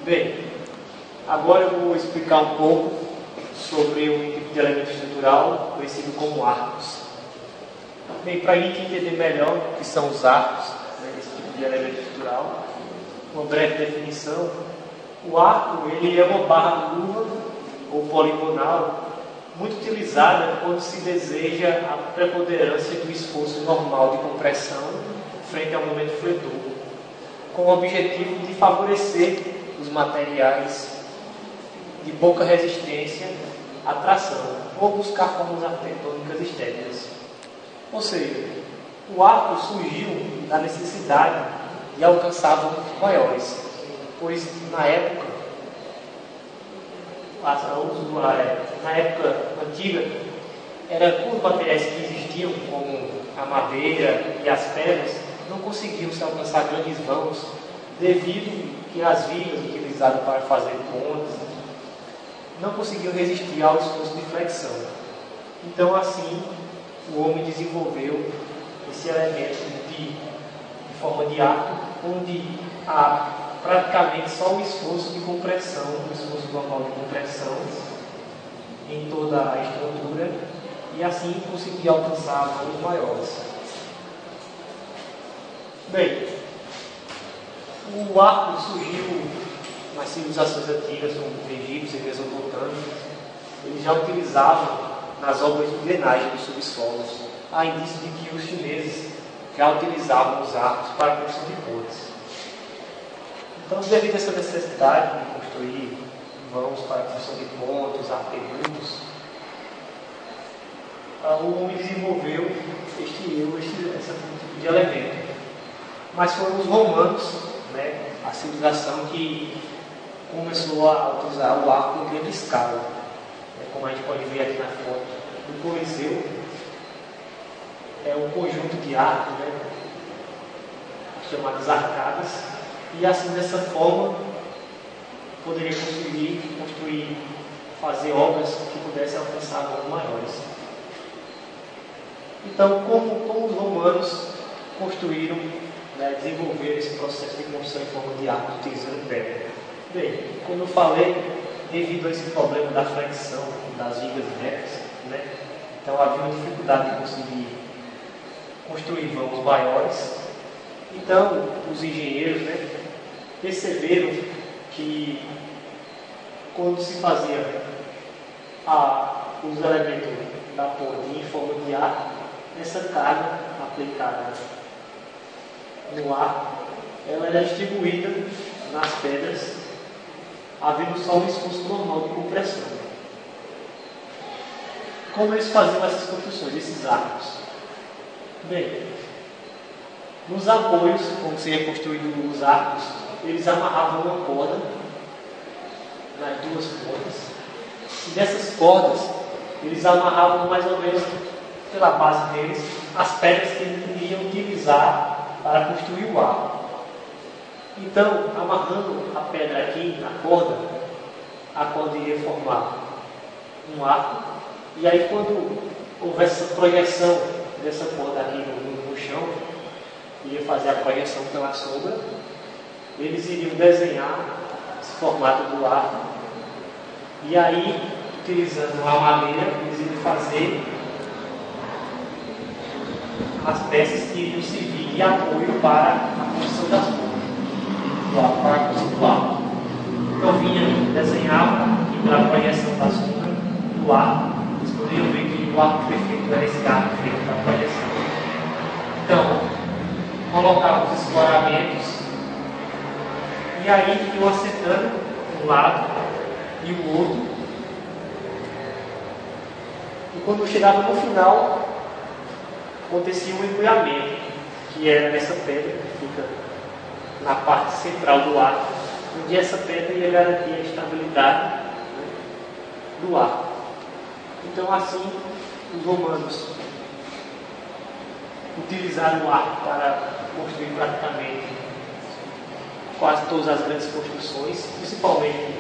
Bem, agora eu vou explicar um pouco sobre um tipo de elemento estrutural conhecido como arcos. Bem, para a gente entender melhor o que são os arcos, esse tipo de elemento estrutural, uma breve definição: o arco ele é uma barra curva ou poligonal muito utilizada quando se deseja a preponderância do esforço normal de compressão frente ao momento fletor, com o objetivo de favorecer os materiais de pouca resistência à tração ou buscar formas arquitetônicas estéticas. Ou seja, o arco surgiu da necessidade de alcançar volumes maiores, pois na época antiga, com os materiais que existiam, como a madeira e as pedras, não conseguiam se alcançar grandes vãos, devido que as vigas utilizadas para fazer pontes não conseguiam resistir ao esforço de flexão. Então, assim, o homem desenvolveu esse elemento de forma de arco, onde há praticamente só o esforço de compressão, o esforço normal de compressão em toda a estrutura, e assim conseguir alcançar valores maiores. Bem, o arco surgiu nas civilizações antigas, como os egípcios e mesopotâmicos. Eles já utilizavam nas obras de drenagem dos subsolos. Há indícios de que os chineses já utilizavam os arcos para a construção de pontes. Então, devido a essa necessidade de construir vãos para a construção de pontes, arquedutos, o homem desenvolveu esse tipo de elemento. Mas foram os romanos, a civilização, que começou a utilizar o arco em grande escala, como a gente pode ver aqui na foto do Coliseu. É um conjunto de arcos, chamadas arcadas, e assim, dessa forma, poderia fazer obras que pudessem alcançar valores maiores. Então, como os romanos construíram, desenvolveram esse processo de construção em forma de arco utilizando pedra? Bem, como eu falei, devido a esse problema da flexão das vigas retas, então havia uma dificuldade de conseguir construir vãos maiores. Então, os engenheiros perceberam que quando se fazia os elementos da ponte em forma de arco, essa carga aplicada no arco, ela era distribuída nas pedras, havendo só um esforço normal de compressão. Como eles faziam essas construções, esses arcos? Bem, nos apoios, como seria construído os arcos, eles amarravam uma corda nas duas cordas, e nessas cordas eles amarravam mais ou menos pela base deles as pedras que eles iriam utilizar para construir o arco. Então, amarrando a pedra aqui na corda, a corda iria formar um arco, e aí quando houvesse essa projeção dessa corda aqui no chão, iria fazer a projeção pela sombra, eles iriam desenhar esse formato do arco, e aí, utilizando a madeira, eles iriam fazer as peças que iriam servir de apoio para a construção das pontes, para a construção do arco. Então, desenhava aqui pela projeção da sombra do arco. Vocês poderiam ver que o arco perfeito era esse arco feito para a projeção. Então, colocava os escoramentos, e aí iam acertando um lado e o outro, e quando chegava no final, acontecia um empunhamento, que era nessa pedra que fica na parte central do arco, onde essa pedra ia garantir a estabilidade do arco. Então, assim, os romanos utilizaram o arco para construir praticamente quase todas as grandes construções, principalmente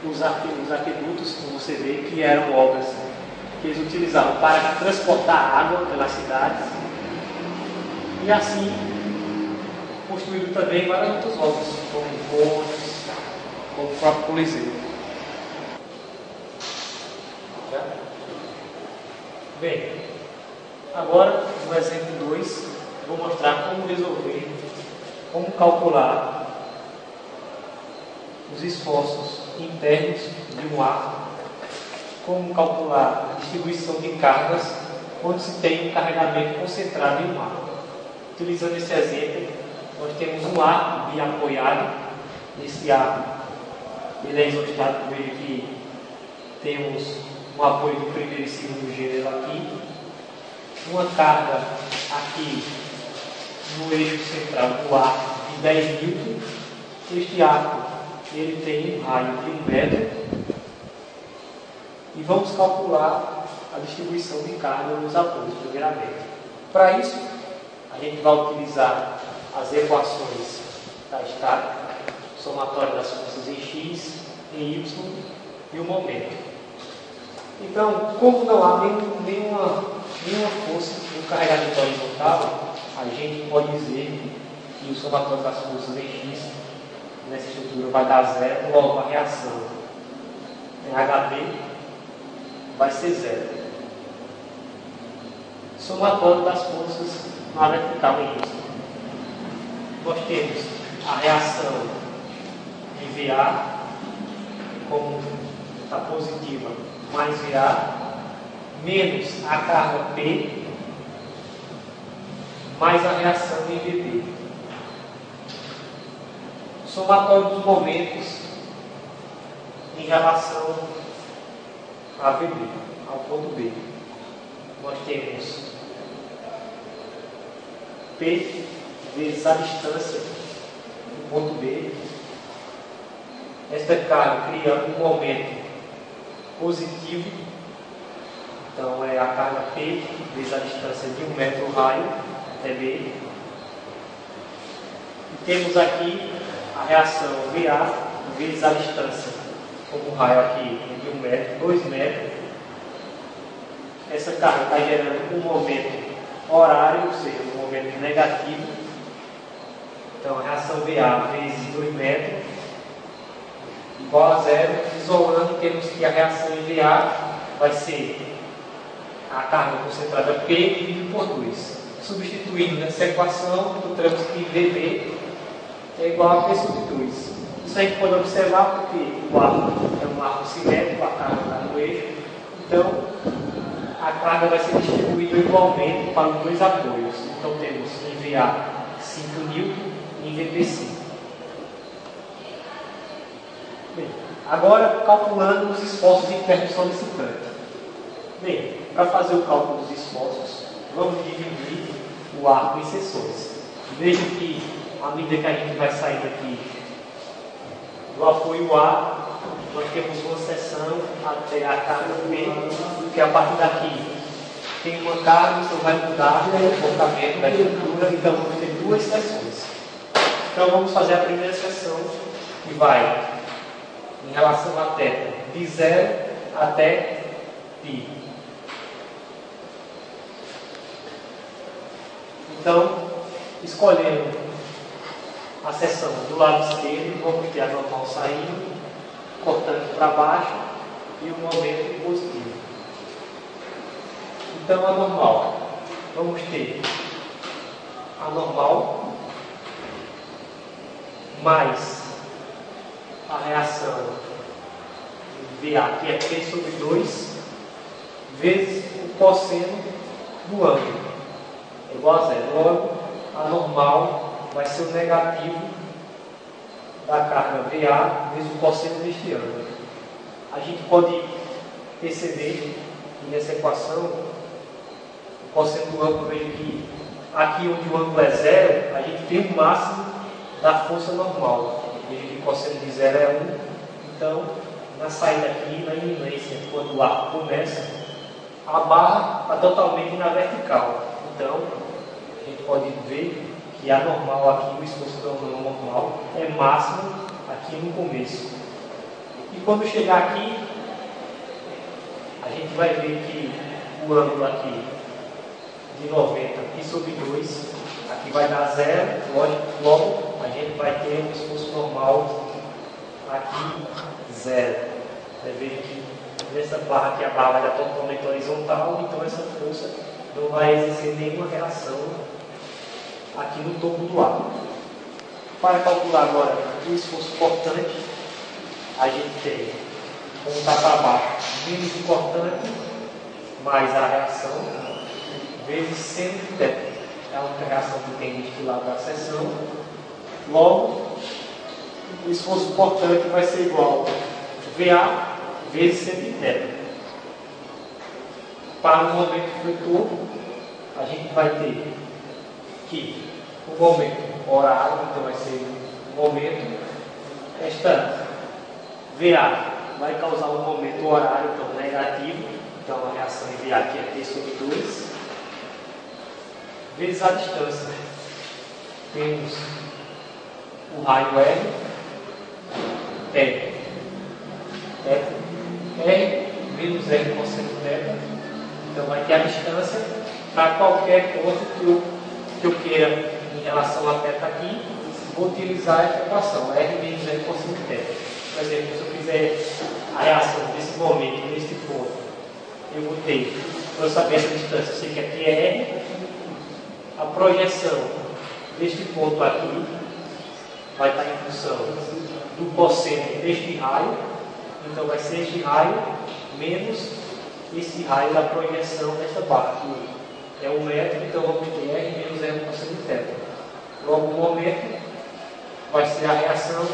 os aquedutos, como você vê, que eram obras que eles utilizavam para transportar água pelas cidades, e assim construíram também várias outras obras, como pontes, como o próprio Coliseu. Bem, agora no exemplo 2, vou mostrar como resolver, como calcular os esforços internos de um arco, como calcular a distribuição de cargas quando se tem um carregamento concentrado em um arco. Utilizando esse exemplo, nós temos um arco biapoiado. Esse arco ele é isostático, veja que temos um apoio do primeiro e segundo gênero aqui, uma carga aqui no eixo central do arco de 10 N. Este arco ele tem um raio de 1 metro e vamos calcular a distribuição de carga nos apoios, primeiramente. Para isso, a gente vai utilizar as equações da estática, somatório das forças em x, em y e o momento. Então, como não há nenhuma força no carregamento horizontal, a gente pode dizer que o somatório das forças em x nessa estrutura vai dar zero, logo a reação em HB vai ser zero. Somatório das forças na vertical em y. Nós temos a reação em VA, como está positiva, mais VA, menos a carga P, mais a reação em VB. Somatório dos momentos em relação a VB, ao ponto B. Nós temos P vezes a distância do ponto B. Esta carga cria um momento positivo, então é a carga P vezes a distância de 1 metro raio até B. E temos aqui a reação VA vezes a distância, como o raio aqui é de 1 metro, 2 metros. Essa carga está gerando um momento horário, ou seja, um momento negativo. Então a reação VA vezes 2 metros igual a zero. Isolando, temos que a reação em VA vai ser a carga concentrada P dividido por 2. Substituindo nessa equação, encontramos que VB é igual a P sobre 2. Isso a gente pode observar porque o arco é um arco simétrico, a carga está no eixo. Então, a carga vai ser distribuída igualmente para os dois apoios. Então, temos em VA 5 N e em VB 5. Bem, agora calculando os esforços internos solicitantes. Bem, para fazer o cálculo dos esforços, vamos dividir o arco em seções. Veja que, à medida que a gente vai sair daqui do apoio A, nós temos uma seção até a carga B, que a partir daqui tem uma carga, isso vai mudar o comportamento da estrutura, então vamos ter duas seções. Então vamos fazer a primeira seção, que vai em relação a θ de 0 até π. Então, escolhendo a seção do lado esquerdo, vamos ter a normal saindo, cortando para baixo e o momento positivo. Então, a normal, vamos ter a normal mais a reação VA, que é P sobre 2, vezes o cosseno do ângulo, é igual a zero. Logo, a normal vai ser o negativo da carga VA vezes o cosseno deste ângulo. A gente pode perceber que nessa equação, o cosseno do ângulo, veja que aqui onde o ângulo é zero, a gente tem o máximo da força normal. Veja que o cosseno de zero é 1. Então, na saída aqui, na iminência, quando o arco começa, a barra está totalmente na vertical. Então, a gente pode ver que a normal aqui, o esforço do normal, é máximo aqui no começo. E quando chegar aqui, a gente vai ver que o ângulo aqui de 90 aqui sobre 2, aqui vai dar zero, logo a gente vai ter um esforço normal aqui 0. Você vê que nessa barra aqui a barra vai dar totalmente horizontal, então essa força não vai exercer nenhuma reação aqui no topo do arco. Para calcular agora o esforço cortante, a gente tem contar para baixo menos o cortante mais a reação vezes seno de θ. É a única reação que tem deste lado da seção. Logo, o esforço cortante vai ser igual a VA vezes seno de θ. Para o momento fletor, a gente vai ter que o momento horário, então vai ser o momento, esta VA vai causar um momento horário, então negativo, então a reação em VA aqui é T sobre 2, vezes a distância. Temos o raio R, R menos R cosseno θ, então vai ter a distância para qualquer ponto que eu queira em relação a θ aqui, vou utilizar esta equação, R menos R cosseno θ. Por exemplo, se eu fizer a reação desse momento, neste ponto, eu vou ter, para eu saber essa distância, eu sei que aqui é R, a projeção deste ponto aqui vai estar em função do cosseno deste raio, então vai ser este raio menos esse raio da projeção desta barra, que é 1 metro, então vamos ter R menos R cosseno θ. Logo, no momento, vai ser a reação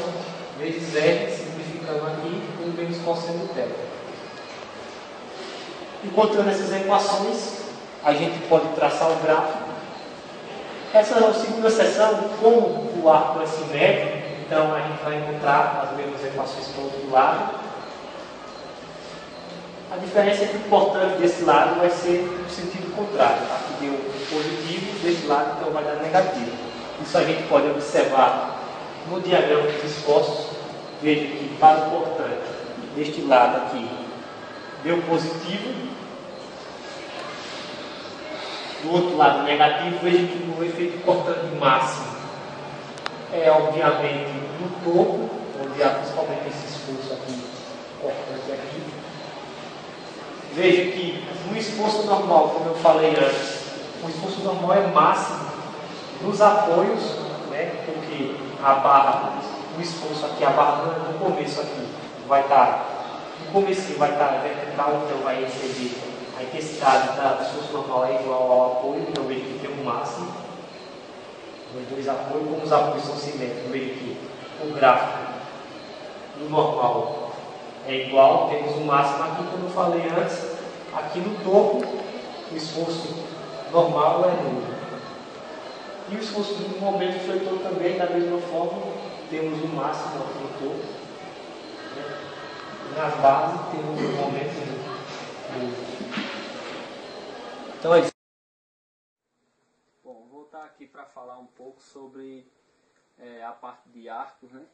vezes R, simplificando aqui, com menos cosseno θ. Encontrando essas equações, a gente pode traçar o gráfico. Essa é a segunda seção, como o arco é simétrico, então a gente vai encontrar as mesmas equações para o outro lado. A diferença é que o cortante desse lado vai ser no sentido contrário. Aqui deu positivo, desse lado então vai dar negativo. Isso a gente pode observar no diagrama dos esforços. Veja que para o cortante deste lado aqui deu positivo, do outro lado negativo. Veja que o efeito cortante máximo é obviamente no topo, onde há principalmente esse esforço aqui, cortante aqui. Veja que no esforço normal, como eu falei antes, o esforço normal é máximo nos apoios, né, porque a barra, o esforço aqui, a barra no começo aqui, vai estar, no começo vai estar vertical, então vai receber a intensidade do esforço normal é igual ao apoio, então veja que tem um máximo nos dois apoios. Como os apoios são simétricos, veja que o gráfico do normal é igual, temos um máximo aqui, como eu falei antes, aqui no topo, o esforço normal é nulo. E o esforço do momento fletor também, da mesma forma, temos um máximo aqui no topo, né? Nas bases temos um momento nulo. Então é isso. Bom, vou voltar aqui para falar um pouco sobre a parte de arcos, né?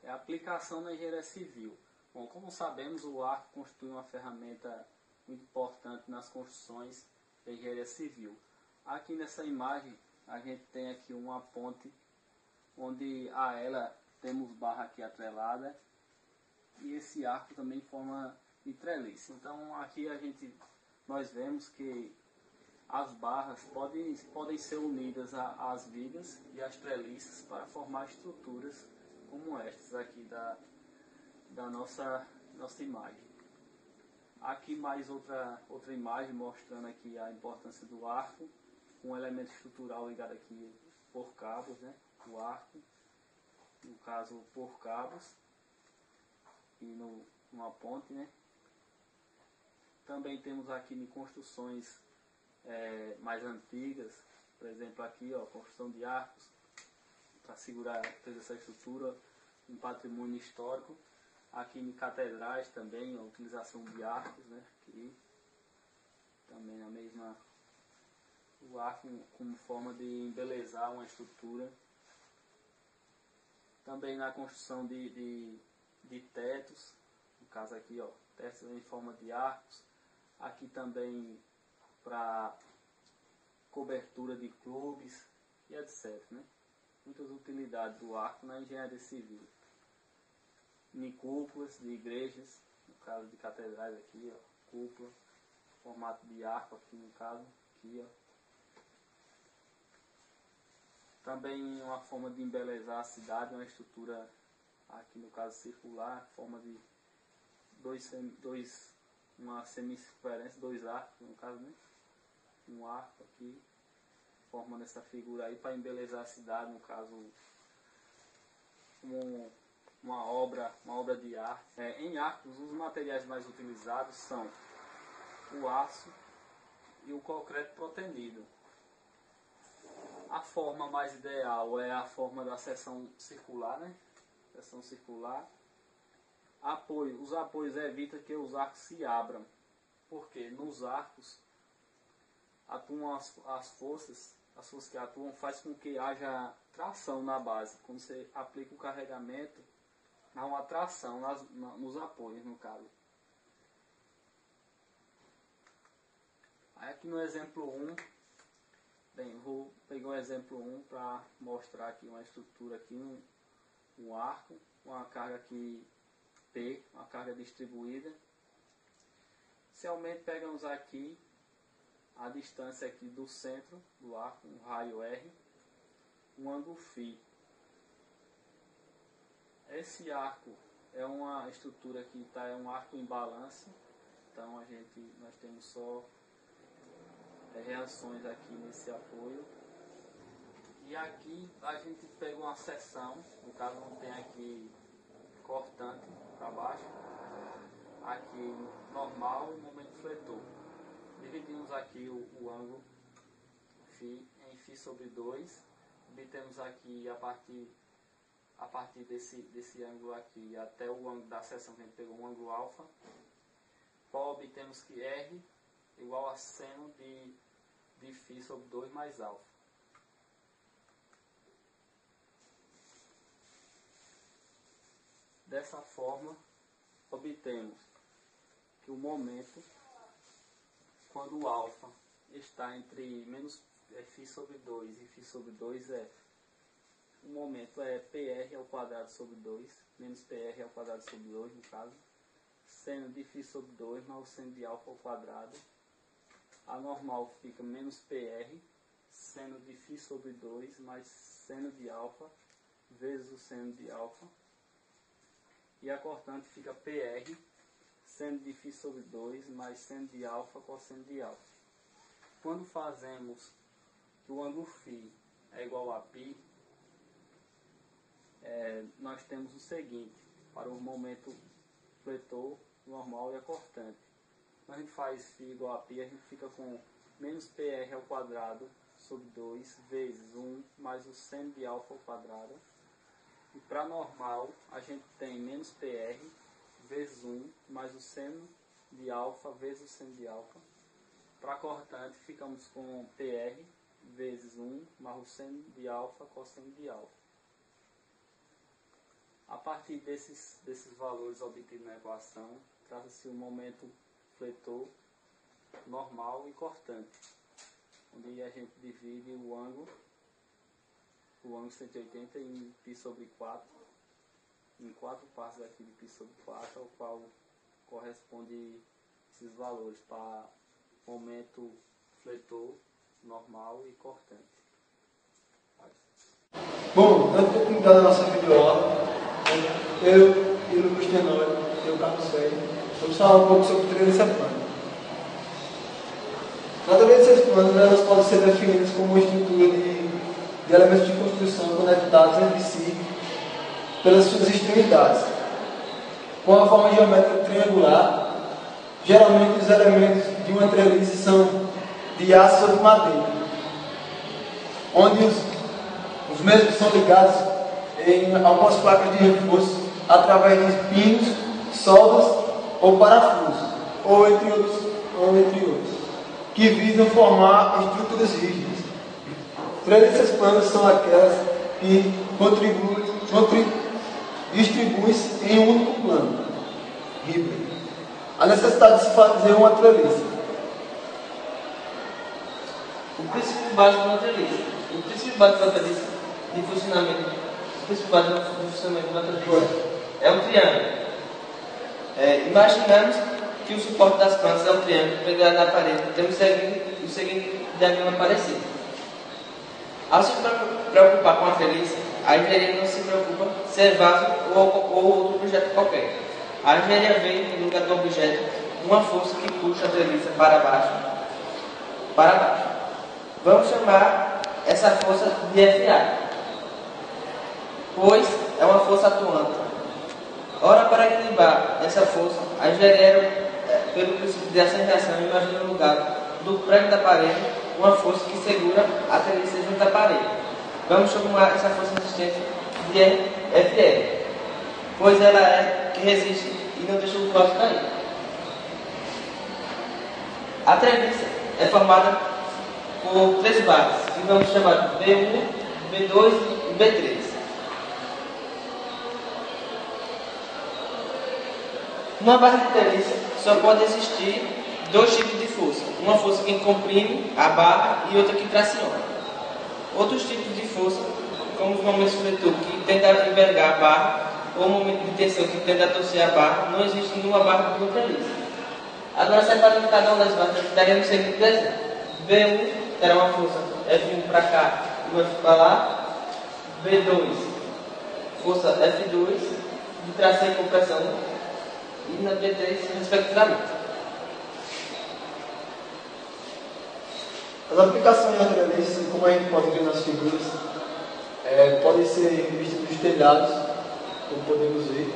A aplicação na engenharia civil. Bom, como sabemos, o arco constitui uma ferramenta muito importante nas construções da engenharia civil. Aqui nessa imagem, a gente tem aqui uma ponte, onde a ela temos barra aqui atrelada, e esse arco também forma de treliçe. Então aqui nós vemos que as barras podem ser unidas às vigas e às treliçes para formar estruturas como estas aqui da nossa imagem. Aqui mais outra imagem mostrando aqui a importância do arco, um elemento estrutural ligado aqui por cabos, né? O arco, no caso por cabos, e numa ponte, né? Também temos aqui em construções mais antigas, por exemplo aqui, ó, construção de arcos para segurar toda essa estrutura, um patrimônio histórico. Aqui em catedrais também a utilização de arcos, né? Aqui também a mesma, o arco como forma de embelezar uma estrutura. Também na construção de tetos, no caso aqui, ó, tetos em forma de arcos. Aqui também para cobertura de clubes e etc, né? Muitas utilidades do arco na engenharia civil. em cúpulas de igrejas, no caso de catedrais aqui, ó, cúpula, formato de arco aqui no caso, aqui, ó. Também uma forma de embelezar a cidade, uma estrutura aqui no caso circular, forma de uma semicircunferência, dois arcos no caso, né? Um arco aqui, formando essa figura aí para embelezar a cidade, no caso uma obra de arte. Em arcos, os materiais mais utilizados são o aço e o concreto protenido. A forma mais ideal é a forma da seção circular, né? Seção circular. Os apoios evitam que os arcos se abram, porque nos arcos atuam as forças que atuam faz com que haja tração na base. Quando você aplica o carregamento, há uma tração nos apoios, no caso. Aí aqui no exemplo 1, vou pegar o exemplo 1 para mostrar aqui uma estrutura aqui, um arco, uma carga aqui P, uma carga distribuída. Inicialmente pegamos aqui a distância aqui do centro do arco, um raio R, um ângulo φ. Esse arco é uma estrutura que é um arco em balanço, então nós temos só reações aqui nesse apoio. E aqui a gente pegou uma seção, no caso não tem aqui cortante para baixo, aqui normal e momento fletor. Dividimos aqui o ângulo φ em φ sobre 2, obtemos aqui a partir desse ângulo aqui até o ângulo da seção que a gente pegou, um ângulo alfa. Obtemos que R igual a seno de φ sobre 2 mais alfa. Dessa forma, obtemos que o momento, quando o alfa está entre menos φ sobre 2 e φ sobre 2F, o momento é PR ao quadrado sobre 2, menos PR ao quadrado sobre 2, no caso, seno de φ sobre 2 mais o seno de alfa ao quadrado. A normal fica menos PR, seno de φ sobre 2 mais seno de alfa, vezes o seno de alfa. E a cortante fica PR, seno de φ sobre 2 mais seno de alfa cosseno de alfa. Quando fazemos que o ângulo φ é igual a π, nós temos o seguinte, para o momento fletor, normal e a cortante. Quando a gente faz φ igual a π, a gente fica com menos PR ao quadrado sobre 2 vezes 1 mais o seno de alfa ao quadrado. E para normal, a gente tem menos PR vezes 1 mais o seno de alfa vezes o seno de alfa. Para cortante, ficamos com PR vezes 1 mais o seno de alfa cosseno de alfa. A partir desses valores obtidos na equação, trata-se o momento fletor, normal e cortante, onde a gente divide o ângulo 180 em π sobre 4, em 4 partes aqui de π sobre 4, ao qual corresponde esses valores para momento fletor, normal e cortante. Bom, antes de começar a nossa videoaula, eu e o Lucas Tenório, e o Carlos Ferreira, vamos falar um pouco sobre tendência plana. Na tendência plana, elas podem ser definidas como uma estrutura de elementos de construção conectados entre si pelas suas extremidades, com a forma geométrica triangular. Geralmente os elementos de uma treliça são de aço ou de madeira, onde os mesmos são ligados em algumas placas de reforço através de pinos, soldas ou parafusos, ou entre outros, que visam formar estruturas rígidas. Treliças planas são aquelas que distribuem-se em um único plano híbrido. A necessidade de se fazer uma treliça. O princípio básico da treliça. O princípio básico da treliça de funcionamento. O princípio básico do funcionamento da treliça é um triângulo. Imaginamos que o suporte das plantas é um triângulo pendurado na parede. Temos o seguinte diagrama parecido. Ao se preocupar com a treliça, a engenharia não se preocupa se é vaso ou outro objeto qualquer. A engenharia vê, no lugar do objeto, uma força que puxa a treliça para baixo. Vamos chamar essa força de FA, pois é uma força atuante. Ora, para equilibrar essa força, a engenharia, pelo princípio de ação e reação, imagina no lugar do prego da parede uma força que segura a treliça junto à parede. Vamos chamar essa força resistente de FL, pois ela é que resiste e não deixa o corpo cair. A treliça é formada por 3 barras, que vamos chamar de B1, B2 e B3. Numa barra de treliça só pode existir 2 tipos de força. Uma força que comprime a barra e outra que traciona. Outros tipos de força, como os momentos de fletor que tenta envergar a barra, ou o momento de tensão que tenta torcer a barra, não existe nenhuma barra de uma treliça. Agora, separando cada uma das barras, daremos o seguinte exemplo. B1 terá uma força F1 para cá e F para lá. B2, força F2, de tração e compressão. E na B3, respectivamente. As aplicações das treliças, como a gente pode ver nas figuras, podem ser vistas nos telhados, como podemos ver,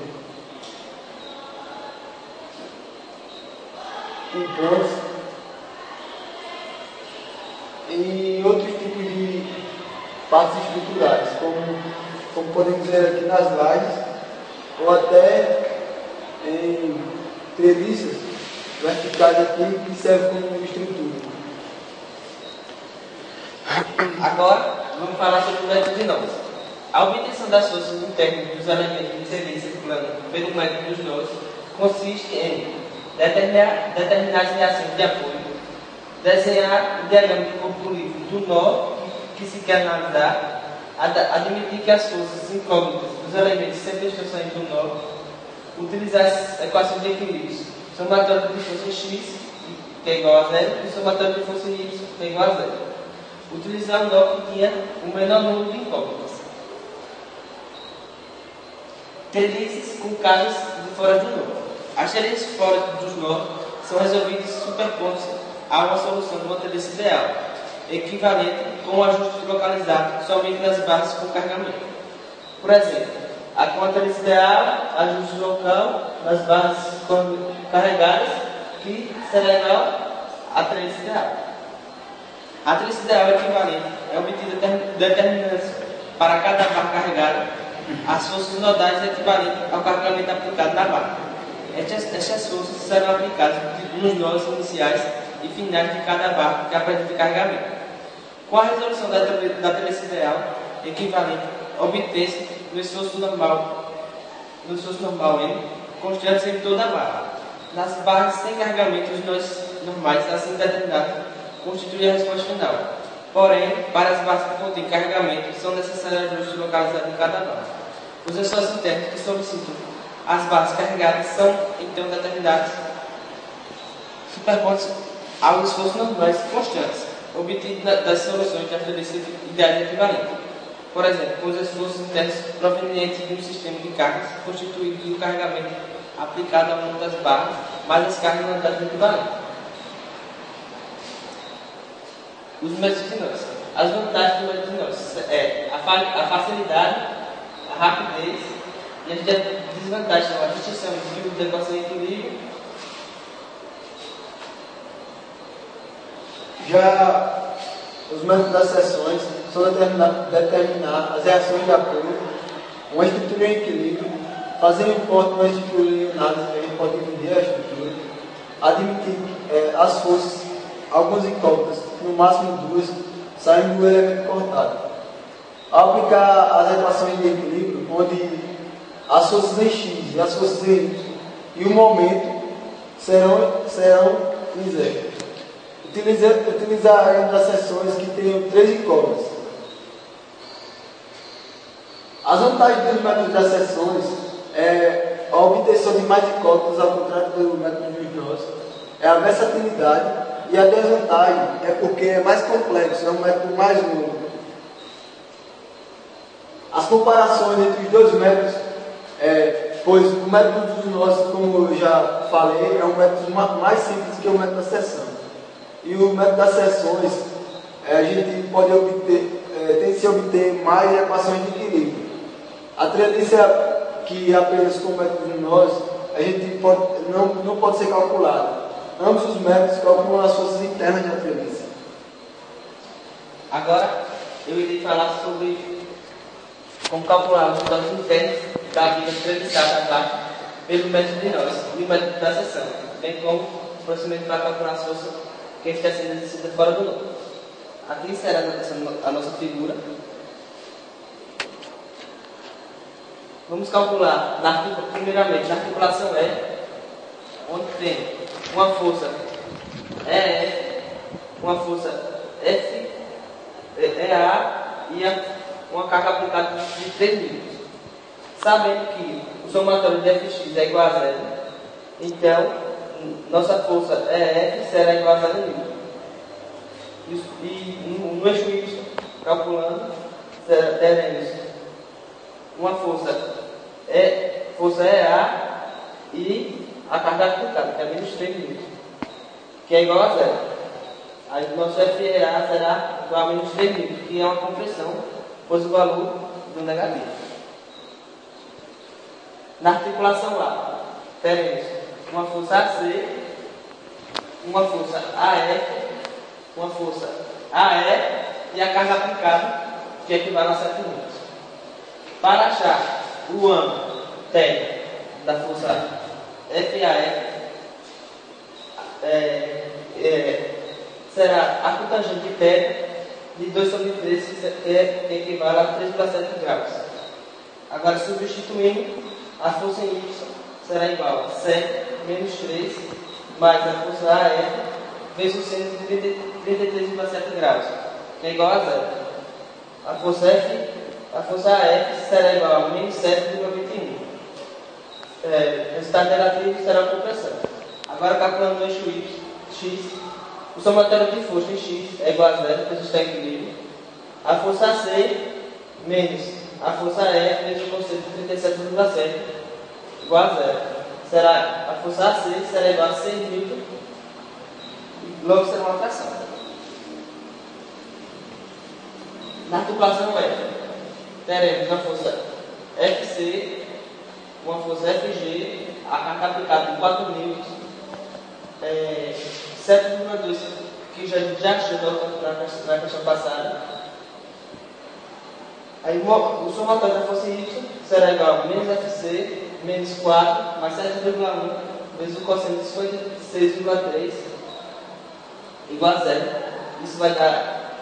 em pontes e outros tipos de partes estruturais, como podemos ver aqui nas lajes, ou até em treliças verticais aqui que servem como estrutura. Agora, vamos falar sobre o método de nós. A obtenção das forças internas dos elementos de treliça plana pelo método dos nós consiste em determinar as reações de apoio, desenhar o diagrama de corpo livre do nó que se quer analisar, admitir que as forças incógnitas dos elementos sempre estão saindo do nó, utilizar as equações de equilíbrio, somatório de força x, que é igual a 0, e somatório de força y, que é igual a 0. Utilizar um nó que tinha o menor número de incógnitas. Treliças com casas de fora do nó. As treliças fora dos nós são resolvidas superpondo-se a uma solução de uma treliça ideal, equivalente com um ajuste localizado somente nas barras com carregamento. Por exemplo, a com a treliça ideal, ajuste local nas barras carregadas, que será igual à treliça ideal. A treliça ideal equivalente é obtida determinando para cada barra carregada as forças nodais equivalentes ao carregamento aplicado na barra. Estas forças serão aplicadas nos nós iniciais e finais de cada barra que apresenta carregamento. Com a resolução da treliça ideal equivalente, obtém-se no esforço normal N, constante em toda a barra. Nas barras sem carregamento, os nós normais, assim determinados, constitui a resposta final. Porém, para as barras que contêm carregamento, são necessários ajustes localizados em cada barra. Os esforços internos que solicitam as barras carregadas são, então, determinados superpostos aos esforços normais constantes, obtidos das soluções das treliças ideais equivalentes. Por exemplo, com os esforços internos provenientes de um sistema de cargas constituído do carregamento aplicado ao longo das barras, mais as cargas na unidade equivalente. Os métodos de nós. As vantagens do método de nós é a facilidade, a rapidez, e as desvantagens são a distinção de fio de equação e equilíbrio. Já os métodos das seções são determinar as reações de apoio, uma estrutura em equilíbrio, fazer um importe numa estrutura em análise, a gente pode dividir a estrutura, admitir as forças, algumas incógnitas, no máximo 2, saindo do elemento cortado. Ao aplicar as equações de equilíbrio, onde as forças em x e as forças em y e o momento serão em zero. Utilizaremos as seções que tenham 3 incógnitas. As vantagens dos métodos das seções é a obtenção de mais incógnitas, ao contrário do método de Nós, é a versatilidade, e a desvantagem é porque é mais complexo, é um método mais longo. As comparações entre os dois métodos, pois o método dos Nós, como eu já falei, é um método mais simples que o método da seção. E o método das seções, a gente pode obter, tem que se obter mais equações de equilíbrio. A tendência que apenas com o método de Nós, a gente não pode ser calculada. Ambos os métodos calculam as forças internas de atrelância. Agora, eu irei falar sobre como calcular os dados internos da vida prediçada pelo método de Nós e o método da seção, bem como o procedimento para calcular as forças que está sendo exercida fora do nó. Aqui será a nossa figura. Vamos calcular, primeiramente, na articulação E, onde tem uma força EF, uma força F, EA e uma carga aplicada de 3 newtons. Sabendo que o somatório de Fx é igual a zero, então nossa força EF será igual a 0 newton. E no eixo Y, calculando, teremos uma força EA e a carga aplicada, que é menos 3 newtons, que é igual a zero. Aí nosso FEA será igual a menos 3 newtons, que é uma compressão, pois o valor do negativo. Na articulação A, teremos uma força AC, uma força AF, uma força AE e a carga aplicada, que equivale a 7 newtons. Para achar o ângulo técnico da força FAF, será a cotangente técnica de 2 sobre 3, que equivale a 3,7 graus. Agora, substituindo, a força em Y será igual a 7 menos 3 mais a força AF vezes o seno de 33,7 graus, que é igual a zero. A força AF será igual a menos 7,21. Resultado negativo será a compressão. Agora, calculando o eixo X, o somatório de força em X é igual a zero, pois está em equilíbrio. A força AC menos a força F vezes o conceito de 37,7 igual a zero. A força AC será igual a 6 newton, logo será uma atração. Na articulação F, teremos a força FC, uma força FG, a carga aplicada de 4 newtons, 7,2, que já chegou na questão passada. Aí o somatório da força Y será igual a menos FC, menos 4, mais 7,1, vezes o cosseno de 56,3, igual a zero. Isso vai dar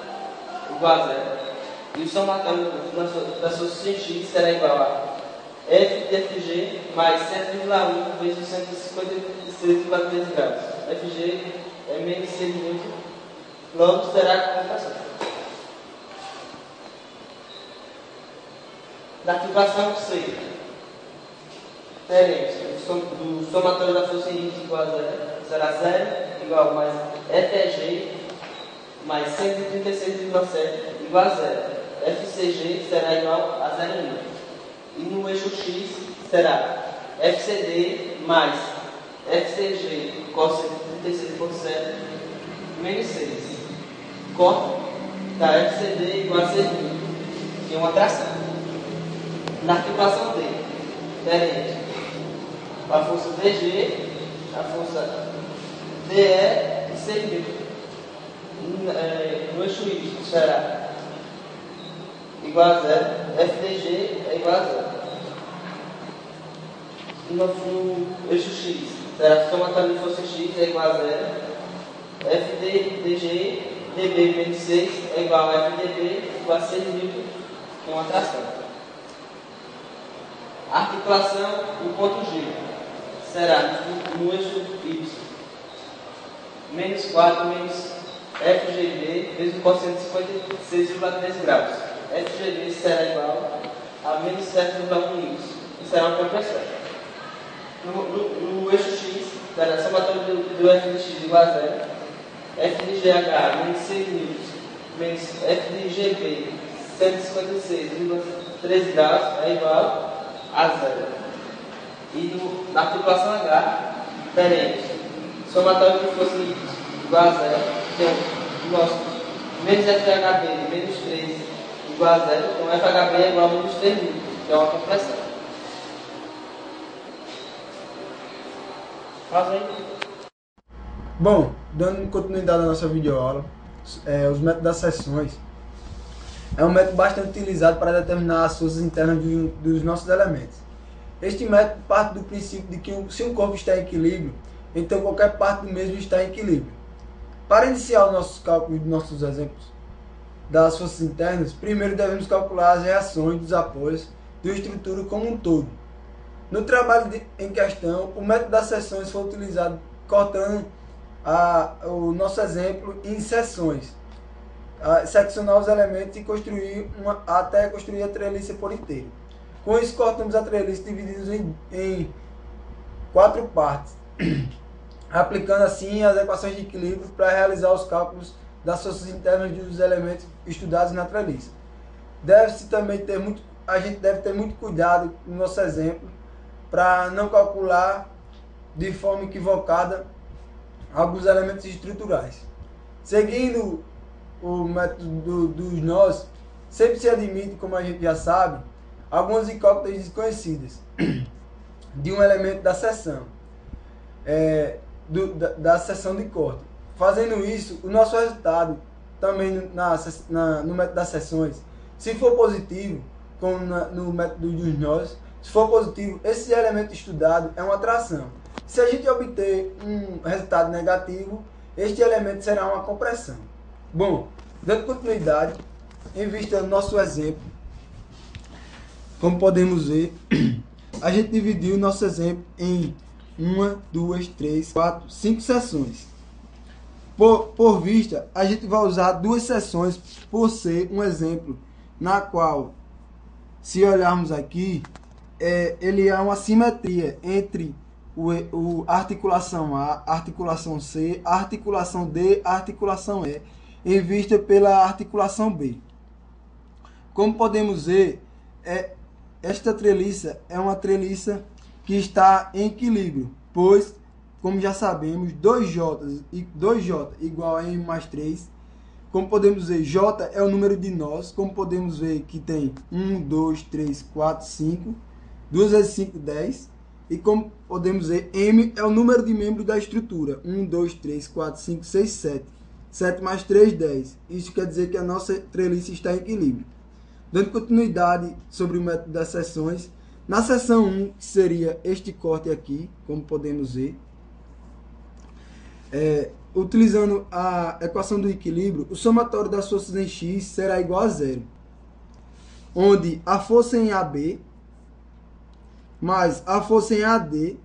igual a zero. E o somatório das forças em X será igual a F de FG mais 7,1 vezes 156,3 graus. FG é menos 6 newton, logo será a compressão. Da articulação C, teremos o somatório da força em Y igual a zero, será 0 igual a mais FG mais 136,7 igual a zero. FCG será igual a 0 newton. E no eixo X será FCD mais FCG cosseno de 36,7 menos 6. Corte da FCD igual a 6 newton, que é uma tração. Na articulação D, teremos a força DG, a força DE e 6 newton. No eixo Y será igual a zero, FDG é igual a zero. No eixo X, será a somatória de força X é igual a zero, FDG, DB menos 6 é igual a FDB igual a 6 newton, que é uma tração. A articulação do ponto G será no eixo Y, menos 4 menos FGB vezes o cosseno de 56,3 graus. FGB será igual a menos 7,1 newtons. E será uma compressão. No eixo x, da somatória do f de x igual a 0, f de gh menos 6 newtons menos f de gb 156,13 graus é igual a 0. E na articulação H, teremos somatório de força igual a 0, tem o nosso menos FHB menos 3 igual a 0, então FHB é igual a menos 3 newtons, que é uma compressão. Faz aí. Bom, dando continuidade à nossa videoaula, os métodos das seções é um método bastante utilizado para determinar as forças internas dos nossos elementos. Este método parte do princípio de que se um corpo está em equilíbrio, então qualquer parte do mesmo está em equilíbrio. Para iniciar os nossos cálculos de nossos exemplos das forças internas, primeiro devemos calcular as reações dos apoios de uma estrutura como um todo. No trabalho em questão, o método das seções foi utilizado cortando o nosso exemplo em seções, seccionar os elementos e até construir a treliça por inteiro. Com isso, cortamos a treliça dividida em 4 partes, aplicando assim as equações de equilíbrio para realizar os cálculos das forças internas dos elementos estudados na treliça. A gente deve ter muito cuidado no nosso exemplo para não calcular de forma equivocada alguns elementos estruturais. Seguindo o método dos nós, sempre se admite, como a gente já sabe, algumas incógnitas desconhecidas de um elemento da seção, da seção de corte. Fazendo isso, o nosso resultado, também no método das seções, se for positivo, como no método dos nós, se for positivo, esse elemento estudado é uma tração. Se a gente obter um resultado negativo, este elemento será uma compressão. Bom, dando continuidade, em vista do nosso exemplo, como podemos ver, a gente dividiu o nosso exemplo em 1, 2, 3, 4, 5 seções. Por vista, a gente vai usar 2 seções por ser um exemplo, na qual, se olharmos aqui, ele é uma simetria entre a articulação A, a articulação C, a articulação D, a articulação E, em vista pela articulação B. Como podemos ver, esta treliça é uma treliça que está em equilíbrio, pois, como já sabemos, 2J igual a M mais 3. Como podemos ver, J é o número de nós. Como podemos ver que tem 1, 2, 3, 4, 5. 2 vezes 5, 10. E como podemos ver, M é o número de membros da estrutura. 1, 2, 3, 4, 5, 6, 7. 7 mais 3, 10. Isso quer dizer que a nossa treliça está em equilíbrio. Dando continuidade sobre o método das seções, na seção 1, que seria este corte aqui, como podemos ver, utilizando a equação do equilíbrio, o somatório das forças em X será igual a 0, onde a força em AB mais a força em AD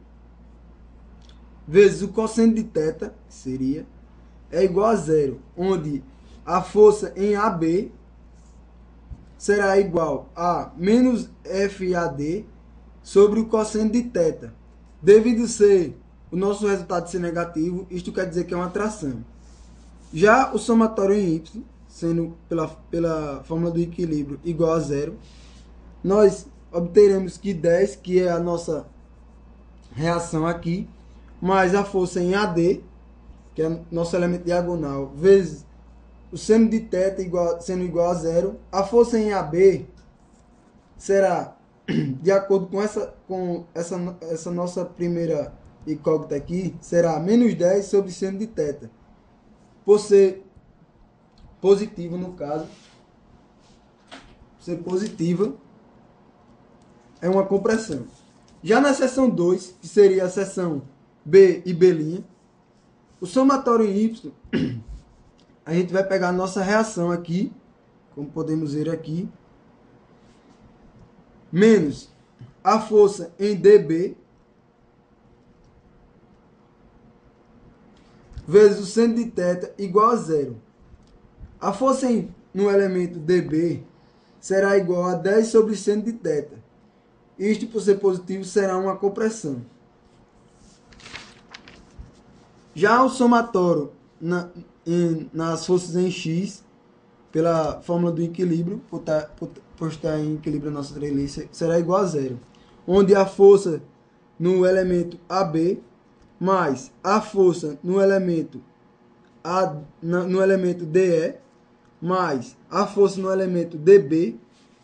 vezes o cosseno de θ é igual a 0, onde a força em AB será igual a menos FAD sobre o cosseno de θ. Devido ser o nosso resultado ser negativo, isto quer dizer que é uma tração. Já o somatório em Y, sendo pela fórmula do equilíbrio igual a 0, nós obteremos que 10, que é a nossa reação aqui, mais a força em AD, que é nosso elemento diagonal, vezes o seno de θ sendo igual a 0. A força em AB será, de acordo com essa nossa primeira incógnita aqui, será menos 10 sobre seno de θ. Por ser positivo, no caso, ser positiva, é uma compressão. Já na seção 2, que seria a seção B e B', o somatório em Y, a gente vai pegar a nossa reação aqui, como podemos ver aqui, menos a força em DB, vezes o seno de θ igual a 0. A força no elemento DB será igual a 10 sobre seno de θ. Isto, por ser positivo, será uma compressão. Já o somatório nas forças em X, pela fórmula do equilíbrio, por estar em equilíbrio a nossa treliça, será igual a zero. Onde a força no elemento AB mais a força no elemento DE mais a força no elemento DB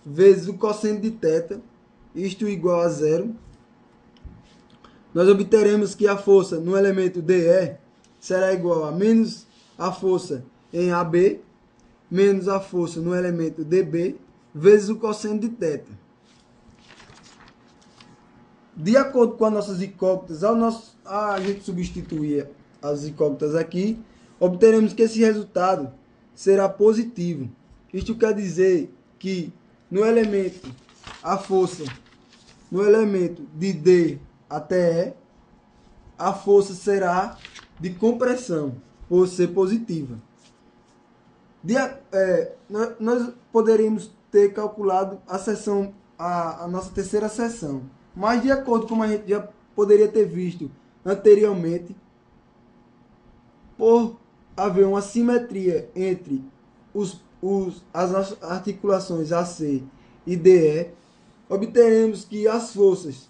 vezes o cosseno de θ, isto igual a zero. Nós obteremos que a força no elemento DE será igual a menos a força em AB menos a força no elemento DB vezes o cosseno de θ. De acordo com as nossas incógnitas, a gente substituir as incógnitas aqui, obteremos que esse resultado será positivo. Isto quer dizer que no elemento, a força no elemento de D até E, a força será de compressão, por ser positiva. Nós poderíamos ter calculado a nossa terceira seção, mas de acordo com a gente já poderia ter visto anteriormente, por haver uma simetria entre as nossas articulações AC e DE, obteremos que as forças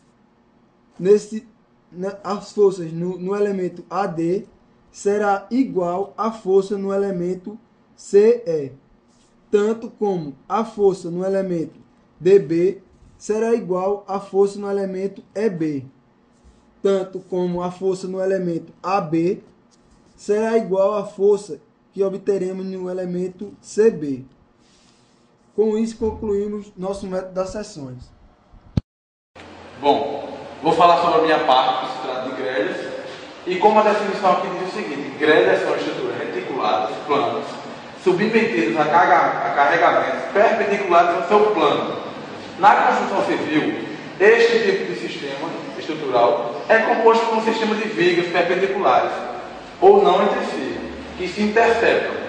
no elemento AD será igual à força no elemento CE, tanto como a força no elemento DB será igual à força no elemento EB, tanto como a força no elemento AB será igual à força que obteremos no elemento CB. Com isso, concluímos nosso método das seções. Bom, vou falar sobre a minha parte, que se trata de grelhas, e como a definição aqui diz o seguinte: grelhas são estruturas reticuladas, planas, submetidas a carregamentos perpendiculares ao seu plano. Na construção civil, este tipo de sistema estrutural é composto por um sistema de vigas perpendiculares, ou não entre si, que se interceptam.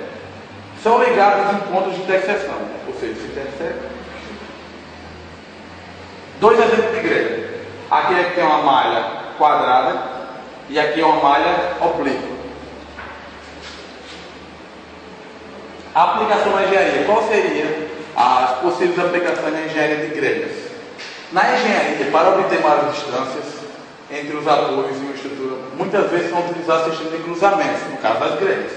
São ligadas em pontos de interseção, ou seja, se interceptam. Dois exemplos de grelha. Aqui é que tem uma malha quadrada e aqui é uma malha oblíqua. A aplicação na engenharia. Qual seria as possíveis aplicações na engenharia de grelhas? Na engenharia, para obter maiores distâncias entre os apoios e uma estrutura, muitas vezes são utilizados sistemas de cruzamentos, no caso das grelhas,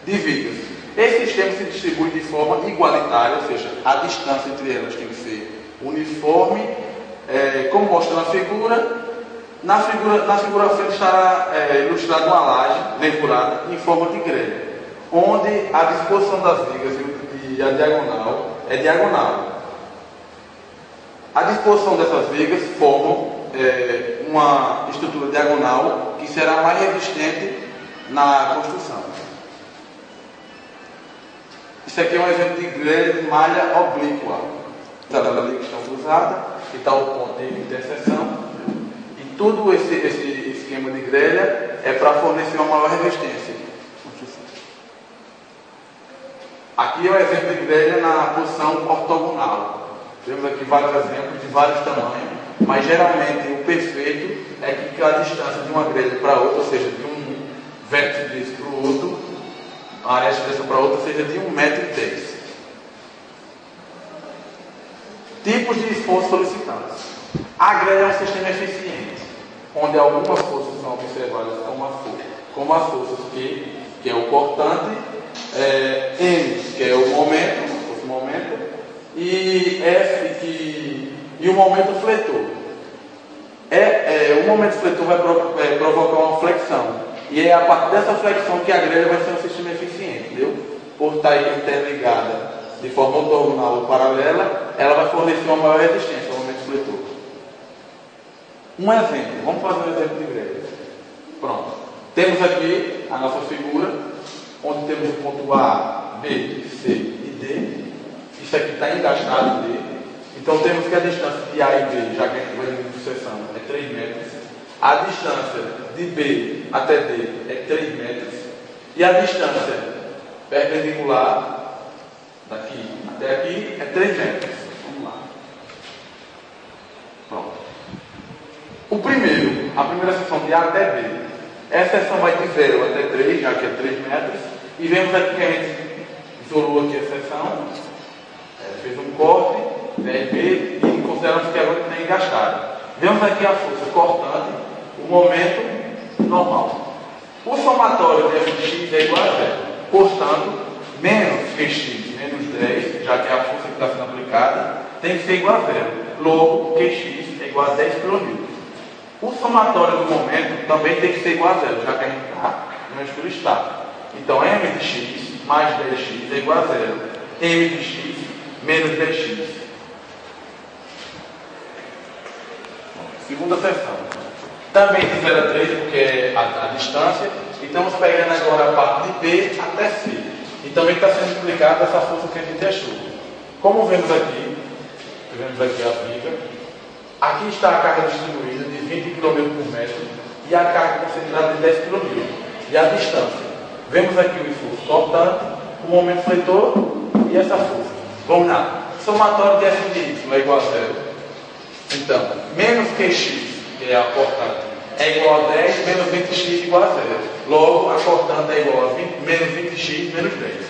de vigas. Esse sistema se distribui de forma igualitária, ou seja, a distância entre elas tem que ser uniforme, como mostra na figura. Na figura à frente estará ilustrada uma laje nervurada em forma de grelha, onde a disposição das vigas e a diagonal é diagonal. A disposição dessas vigas formam uma estrutura diagonal que será mais resistente na construção. Isso aqui é um exemplo de grelha de malha oblíqua. Está ali que estão cruzadas, que está o ponto de interseção. E todo esse esquema de grelha é para fornecer uma maior resistência. Aqui é um exemplo de grelha na posição ortogonal. Temos aqui vários exemplos de vários tamanhos, mas geralmente o perfeito é que a distância de uma grelha para outra, ou seja, de um vértice desse para o outro, a área de dessa para outra seja de 1,10 m. Tipos de esforço solicitados. A grelha é um sistema eficiente, onde algumas forças são observadas como as forças que é o cortante, M, que é o momento, e F, e o momento fletor. O momento fletor vai provocar uma flexão, e é a partir dessa flexão que a grelha vai ser um sistema eficiente, entendeu? Por estar interligada de forma ortogonal ou paralela, ela vai fornecer uma maior resistência ao momento fletor. Um exemplo, vamos fazer um exemplo de grelha. Pronto. Temos aqui a nossa figura, onde temos o ponto A, B, C e D. Isso aqui está encaixado em D. Então temos que a distância de A e B, já que a gente vai dividir seção, é 3 metros. A distância de B até D é 3 metros. E a distância perpendicular daqui até aqui é 3 metros. Vamos lá. Pronto. A primeira seção de A até B. Essa seção vai de 0 até 3, já que é 3 metros. E vemos aqui que a gente isolou aqui a seção, fez um corte, VRB, e consideramos que agora está engastada. Vemos aqui a força cortante, o momento normal. O somatório de f de x é igual a 0. Portanto, menos qx menos 10, já que é a força que está sendo aplicada, tem que ser igual a 0. Logo, qx é igual a 10 kN. O somatório do momento também tem que ser igual a 0, já que a gente está no estudo estático. Então, m de x mais 10x é igual a 0. m de x menos 10x. Segunda seção. Também de 0 a 3, porque é a distância. E estamos pegando agora a parte de B até C. E também está sendo aplicada essa força que a gente achou. Como vemos aqui a viga. Aqui está a carga distribuída de 20 km por metro e a carga concentrada de 10 kN. E a distância. Vemos aqui o esforço cortante, o momento fletor e essa força. Vamos lá. Somatório de f de y é igual a 0. Então, menos qx, que é a cortante, é igual a 10, menos 20x igual a 0. Logo, a cortante é igual a menos 20x menos 10.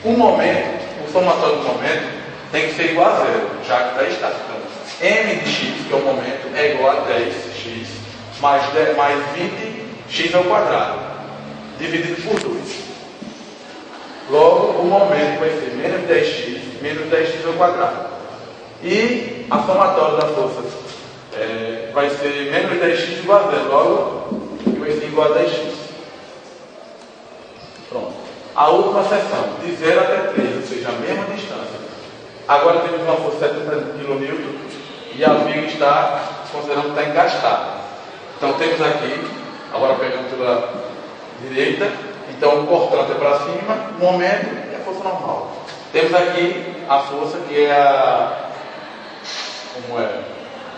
O momento, o somatório do momento, tem que ser igual a 0, já que está estático. Então, m de x, que é o momento, é igual a 10x mais 20x ao quadrado, dividido por 2. Logo, o momento vai ser menos 10x ao quadrado. E a somatória da força vai ser menos 10x igual a 0. Logo, vai ser igual a 10x. Pronto. A última seção, de 0 até 3, ou seja, a mesma distância. Agora temos uma força de 70 kN e a viga está, considerando que está engastada. Então temos aqui, agora pegando pela direita, então o cortante é para cima, o momento e a força normal. Temos aqui a força que é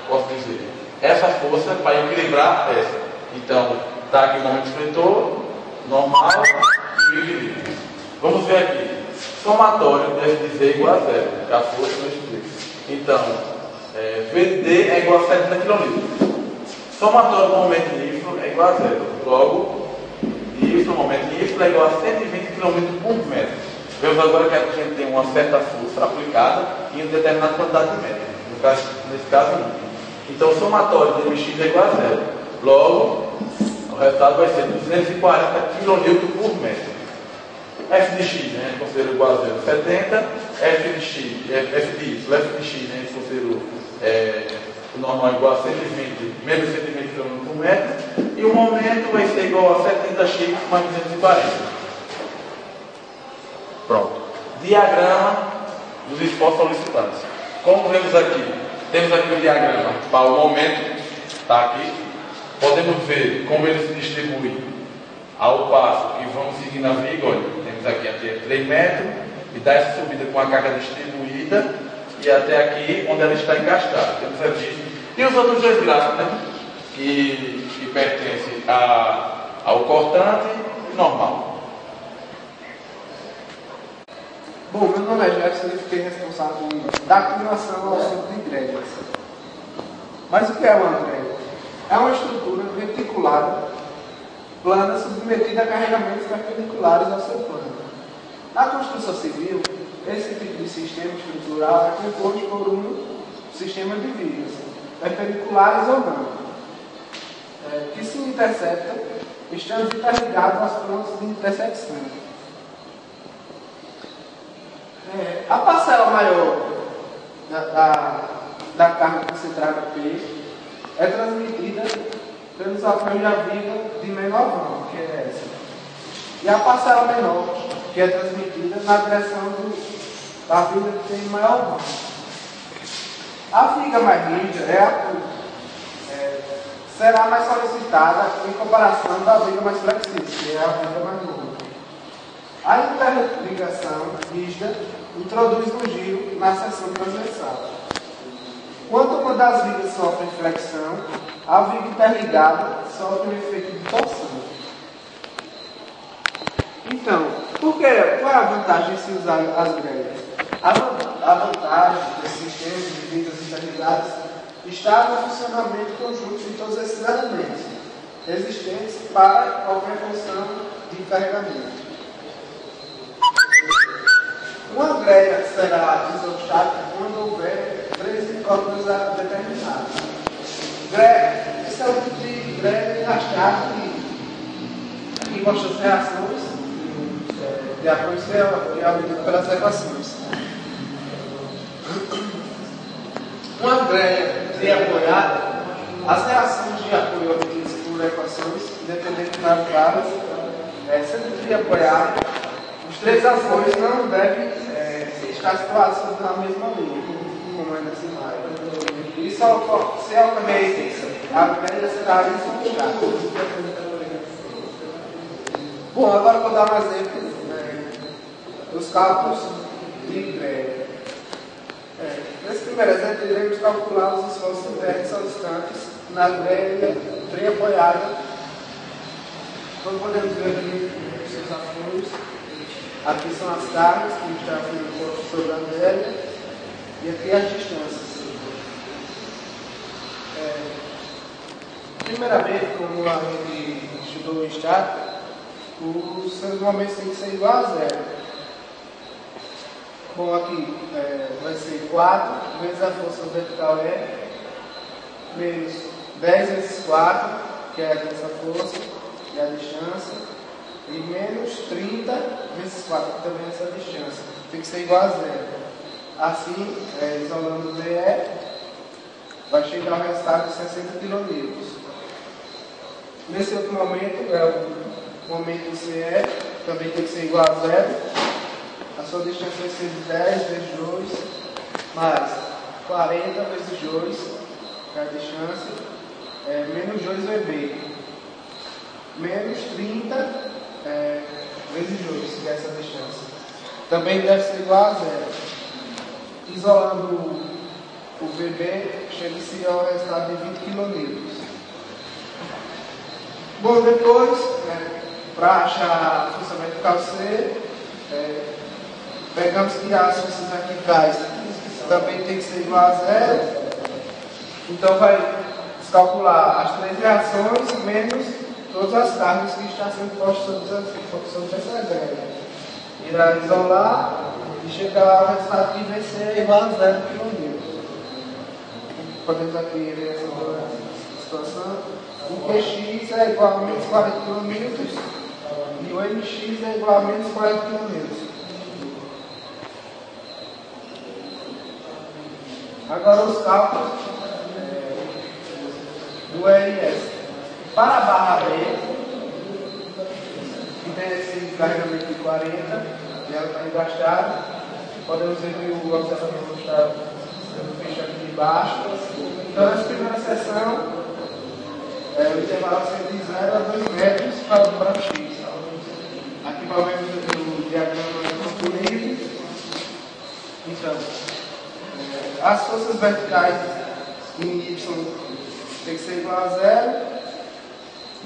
posso dizer, essa força vai equilibrar essa. Então, está aqui o momento fletor, normal e o equilíbrio. Vamos ver aqui. Somatório deve dizer igual a 0, que é a força que eu explico. Então, V de D é igual a 70 kN. Somatório do momento Y é igual a 0. Logo, Y no momento Y é igual a 120 km por metro. Vemos agora que a gente tem uma certa força aplicada em uma determinada quantidade de metros. Nesse caso, 1. Então, o somatório de mx é igual a 0. Logo, o resultado vai ser 240 kN por metro. F de x, né, considero igual a 0, 70. F de x, F de y, F de x, né, considero o normal igual a 120, menos 120 km por metro. E o momento vai ser igual a 70x mais 240. Pronto. Diagrama dos esforços solicitados. Como vemos aqui, temos aqui o diagrama para o momento, está aqui. Podemos ver como ele se distribui ao passo que vamos seguindo a viga. Olha, temos aqui até 3 metros e dá essa subida com a carga distribuída e até aqui onde ela está engastada. Temos aqui. E os outros dois gráficos, né? Que pertencem ao cortante e normal. Bom, meu nome é Jefferson e fiquei responsável da acumulação ao centro de grelhas. Mas o que é uma grelha? É uma estrutura reticulada, plana, submetida a carregamentos perpendiculares ao seu plano. Na construção civil, esse tipo de sistema estrutural é composto por um sistema de vigas, perpendiculares ou não, que se interceptam, estando interligados aos pontos de intersecção. A parcela maior da carga concentrada P é transmitida pelos apoios da viga de menor vão, que é essa. E a parcela menor, que é transmitida na direção da viga que tem maior vão. A viga mais rígida será mais solicitada em comparação da viga mais flexível, que é a viga mais longa. A interligação rígida introduz um giro na seção transversal. Quando uma das vigas sofre flexão, a viga interligada sofre um efeito de torção. Então, qual é a vantagem de se usar as grelhas? A vantagem desse sistema de vigas interligadas está no funcionamento conjunto de todos esses elementos. existentes para qualquer função de carregamento. Uma greia será isostática quando houver 3 incógnitas determinadas. Greia, esse é o tipo de greia isostática que mostra as reações de apoio pelas equações. Uma greia triapoiada, as reações de apoio obtidas por equações, independente das vagas, sendo triapoiada, os 3 apoios não devem estar situados na mesma linha, como é nessa imagem. E se ocorrer a greia será isostática. Bom, agora eu vou dar um exemplo dos cálculos de greia. Nesse primeiro exemplo, iremos calcular os esforços internos solicitantes na greia triapoiada. Então, podemos ver aqui os seus apoios. Aqui são as cargas que estão sendo postas sobre a greia. E aqui as distâncias. Primeiramente, como a gente estudou em estática, os seus momentos têm que ser igual a zero. Bom, aqui vai ser 4 vezes a força vertical E, menos 10 vezes 4, que é essa força, e a distância, e menos 30 vezes 4, que também é essa distância. Tem que ser igual a zero. Assim, isolando o DE, vai chegar ao resultado de 60 kN. Nesse outro momento, o momento do CE, também tem que ser igual a zero. A sua distância vai ser de 10 vezes 2, mais 40 vezes 2, que é a distância, menos 2 VB, menos 30 vezes 2, que é essa distância. Também deve ser igual a zero. Isolando o VB, chega-se ao resultado de 20 kN. Bom, depois, para achar a força vertical C, pegamos que as forças verticais também tem que ser igual a zero. Então vai calcular as 3 reações menos todas as cargas que estão sendo postas sobre essa greia. Irá isolar e chegar ao resultado que vai ser igual a 0 kN. Podemos aqui ver essa situação. O QX é igual a menos 40 kN e o MX é igual a menos 40 kN. Agora os cálculos do EIS. Para a barra B, que tem esse carregamento de 40, e ela está engastada, podemos ver que o observador está fechado aqui embaixo. Então, nessa primeira seção, o intervalo vai ser de 0 a 2 metros para o X. Aqui vemos o diagrama de campo livre. Então, as forças verticais em Y tem que ser igual a zero,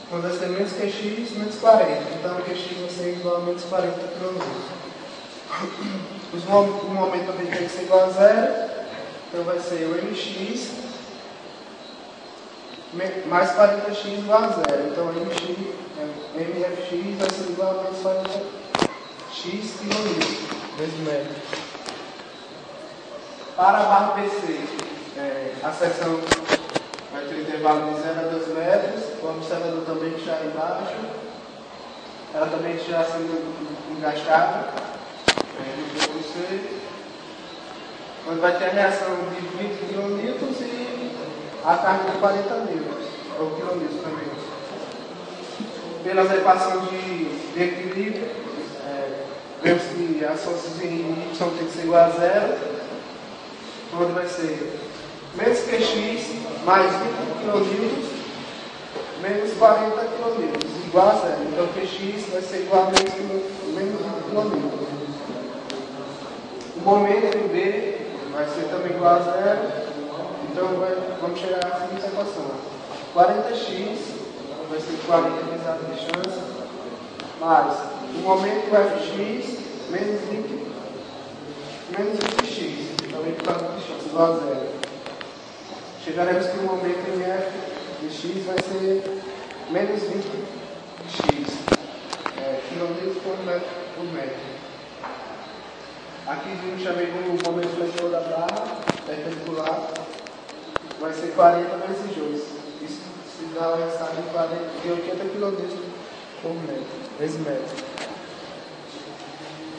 quando vai ser menos QX, menos 40. Então, o QX vai ser igual a menos 40 kN. O momento também tem que ser igual a zero, então vai ser o MX mais 40x igual a zero. Então, MFX vai ser igual a menos 40x kN, vezes metro. Para a barra BC, a seção vai ter intervalo de 0 a 2 metros. O observador também está aí embaixo. Ela também está sendo engastada no BC, onde vai ter a reação de 20 kN e a carga de 40 newtons, ou quilonewtons também. Pelas equações de equilíbrio, vemos que as forças em Y tem que ser igual a zero, onde vai ser menos QX mais 20 kN menos 40 kN, igual a zero. Então QX vai ser igual a menos 20 kN. O momento em B vai ser também igual a zero. Então vamos chegar à seguinte equação. 40x vai ser 40 vezes a distância, mais o momento fx menos 20x, também por causa da distância, igual a zero. Chegaremos que o momento em f de x vai ser menos 20x, quilômetros por metro. Aqui vimos também o momento flexor da barra perpendicular, vai ser 40 vezes 2. Isso se dá um resultado de 80 km por metro, vezes metro.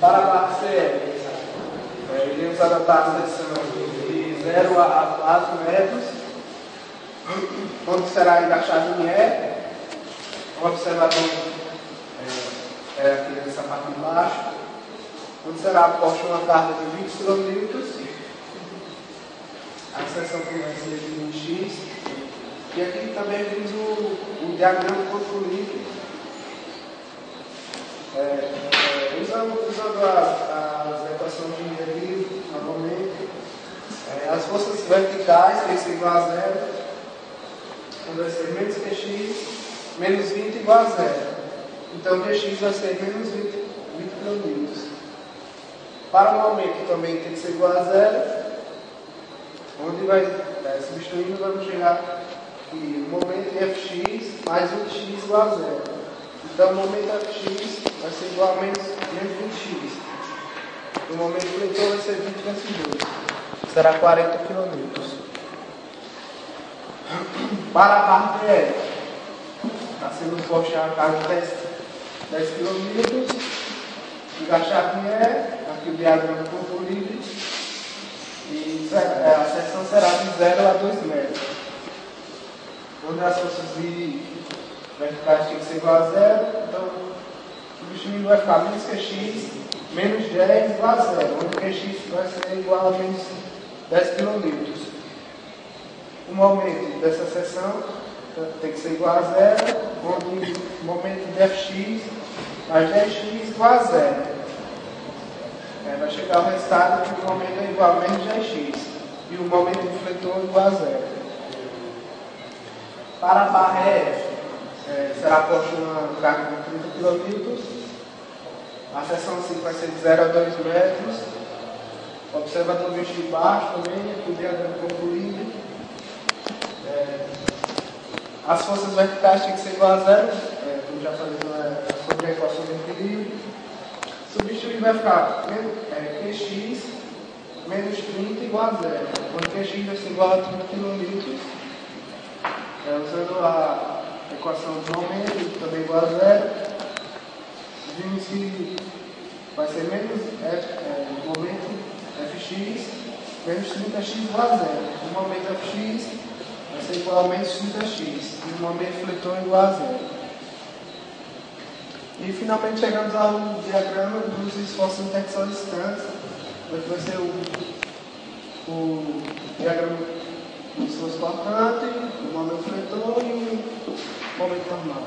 Para a barra CE, iremos adotar a seção de 0 a 4 metros, onde será encaixado em E, o observador aqui nessa parte de baixo, onde será posta uma carga de 20 kN, a seção começa de 20x, e aqui também vimos o diagrama do corpo livre, usando as equações de equilíbrio, novamente, as forças verticais, que é igual a zero, então vai ser menos Qx, menos 20 igual a zero. Então Qx vai ser menos 20 kN. Para o momento também tem que ser igual a zero, onde vai, substituindo, vamos chegar que o momento Fx mais 20x igual a zero. Então o momento Fx vai ser igual a menos 20x. O momento fletor vai ser 20 vezes 2. Será 40 kN. Para a barra DL, está sendo posta a carga de 10 kN. Encaixar com E, aqui o diagrama do corpo livre. E a seção será de 0 a 2 metros. Onde as forças verticais têm que ser igual a zero, então substituindo vai ficar menos Qx, menos 10 igual a zero, onde Qx vai ser igual a menos 10 kN. O momento dessa seção tem que ser igual a zero, onde o momento de Fx mais 10x igual a zero. Vai chegar ao resultado que o momento é igual a menos 10x e o momento do fletor igual a zero. Para a barra F, será posta uma carga de 30 kN. A seção assim vai ser de 0 a 2 metros. Observador visto de baixo também, aqui o diagrama concluído. As forças verticais têm que ser igual a zero, como já falei sobre a equação de equilíbrio. Substituir vai ficar Qx menos 30 igual a zero, onde Qx vai ser igual a 30 kN. Usando a equação do momento, também igual a zero, vimos que vai ser menos o momento Fx menos 30x igual a zero. O momento Fx vai ser igual a menos 30x e o momento fletor igual a zero. E finalmente chegamos ao diagrama dos esforços interação-distância, que vai ser o diagrama do esforço cortante, o momento fletor e o momento normal.